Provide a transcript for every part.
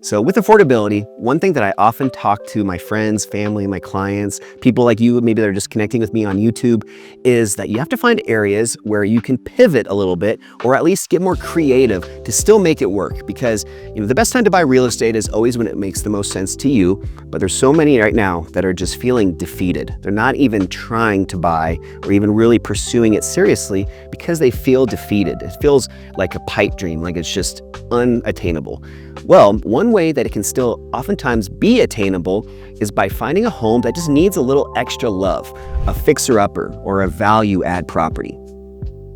So with affordability, one thing that I often talk to my friends, family, my clients, people like you, maybe they're just connecting with me on YouTube, is that you have to find areas where you can pivot a little bit or at least get more creative to still make it work. Because the best time to buy real estate is always when it makes the most sense to you. But there's so many right now that are just feeling defeated. They're not even trying to buy or even really pursuing it seriously because they feel defeated. It feels like a pipe dream, like it's just unattainable. Well, one way that it can still oftentimes be attainable is by finding a home that just needs a little extra love, a fixer-upper or a value-add property.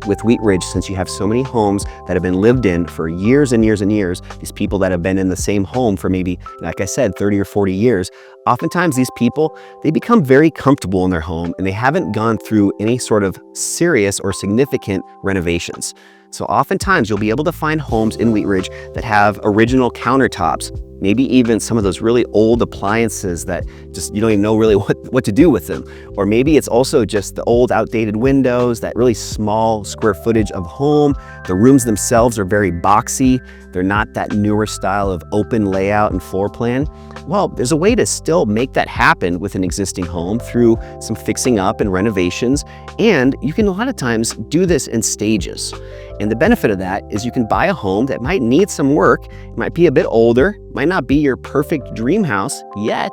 With Wheat Ridge, since you have so many homes that have been lived in for years and years and years, these people that have been in the same home for maybe, like I said, 30 or 40 years, oftentimes these people, they become very comfortable in their home and they haven't gone through any sort of serious or significant renovations. So oftentimes you'll be able to find homes in Wheat Ridge that have original countertops, maybe even some of those really old appliances that just you don't even know really what to do with them. Or maybe it's also just the old outdated windows, that really small square footage of home. The rooms themselves are very boxy. They're not that newer style of open layout and floor plan. Well, there's a way to still make that happen with an existing home through some fixing up and renovations. And you can a lot of times do this in stages. And the benefit of that is you can buy a home that might need some work. It might be a bit older, might not be your perfect dream house yet,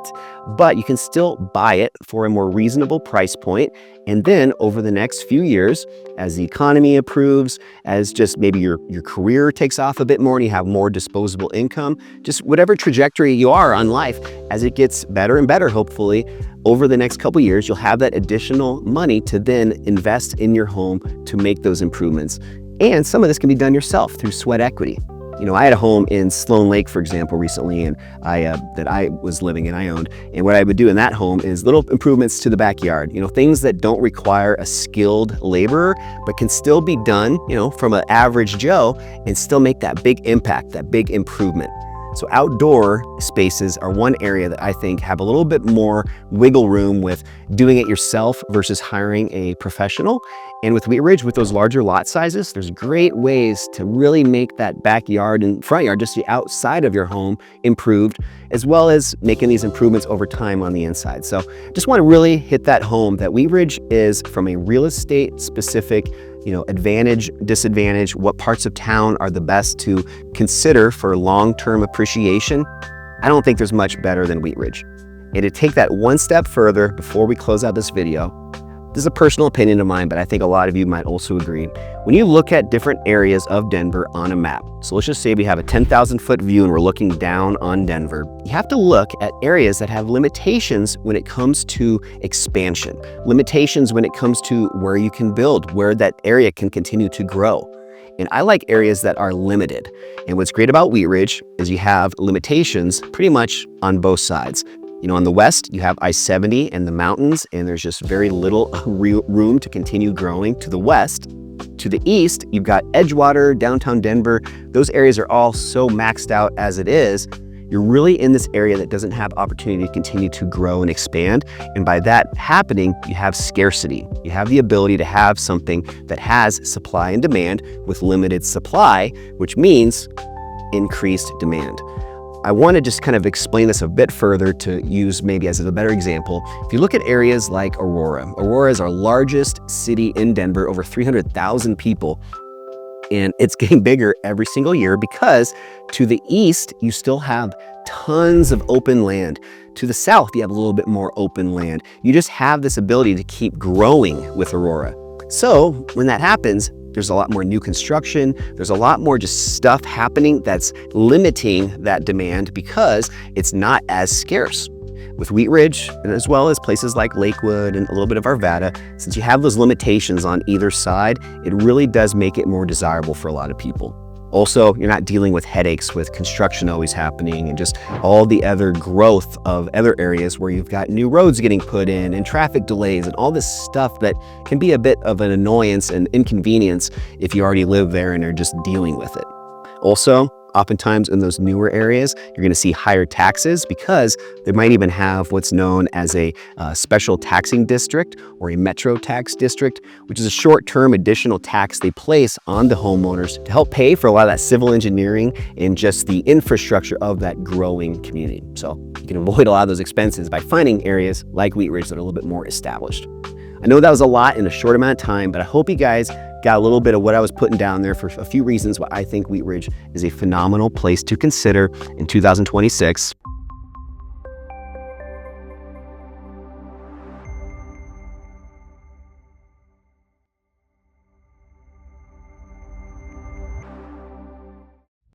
but you can still buy it for a more reasonable price point. And then over the next few years, as the economy improves, as just maybe your career takes off a bit more and you have more disposable income, just whatever trajectory you are on life, as it gets better and better, hopefully, over the next couple years, you'll have that additional money to then invest in your home to make those improvements. And some of this can be done yourself through sweat equity. I had a home in Sloan Lake, for example, recently, and that I was living in, I owned. And what I would do in that home is little improvements to the backyard, things that don't require a skilled laborer, but can still be done, from an average Joe and still make that big impact, that big improvement. So outdoor spaces are one area that I think have a little bit more wiggle room with doing it yourself versus hiring a professional. And with Wheat Ridge, with those larger lot sizes, there's great ways to really make that backyard and front yard, just the outside of your home, improved, as well as making these improvements over time on the inside. So just want to really hit that home that Wheat Ridge is, from a real estate specific advantage, disadvantage, what parts of town are the best to consider for long-term appreciation. I don't think there's much better than Wheat Ridge. And to take that one step further before we close out this video, this is a personal opinion of mine, but I think a lot of you might also agree. When you look at different areas of Denver on a map, so let's just say we have a 10,000 foot view and we're looking down on Denver, you have to look at areas that have limitations when it comes to expansion, limitations when it comes to where you can build, where that area can continue to grow. And I like areas that are limited. And what's great about Wheat Ridge is you have limitations pretty much on both sides. On the west, you have I-70 and the mountains, and there's just very little room to continue growing to the west. To the east, you've got Edgewater, downtown Denver. Those areas are all so maxed out as it is. You're really in this area that doesn't have opportunity to continue to grow and expand. And by that happening, you have scarcity. You have the ability to have something that has supply and demand with limited supply, which means increased demand. I want to just kind of explain this a bit further to use maybe as a better example. If you look at areas like Aurora, Aurora is our largest city in Denver, over 300,000 people. And it's getting bigger every single year because to the east, you still have tons of open land. To the south, you have a little bit more open land. You just have this ability to keep growing with Aurora. So when that happens, there's a lot more new construction. There's a lot more just stuff happening that's limiting that demand because it's not as scarce. With Wheat Ridge, and as well as places like Lakewood and a little bit of Arvada, since you have those limitations on either side, it really does make it more desirable for a lot of people. Also, you're not dealing with headaches with construction always happening and just all the other growth of other areas where you've got new roads getting put in and traffic delays and all this stuff that can be a bit of an annoyance and inconvenience if you already live there and are just dealing with it. Also, Oftentimes in those newer areas, you're going to see higher taxes because they might even have what's known as a special taxing district or a metro tax district, which is a short-term additional tax they place on the homeowners to help pay for a lot of that civil engineering and just the infrastructure of that growing community. So you can avoid a lot of those expenses by finding areas like Wheat Ridge that are a little bit more established. I know that was a lot in a short amount of time, but I hope you guys got a little bit of what I was putting down there for a few reasons why I think Wheat Ridge is a phenomenal place to consider in 2026.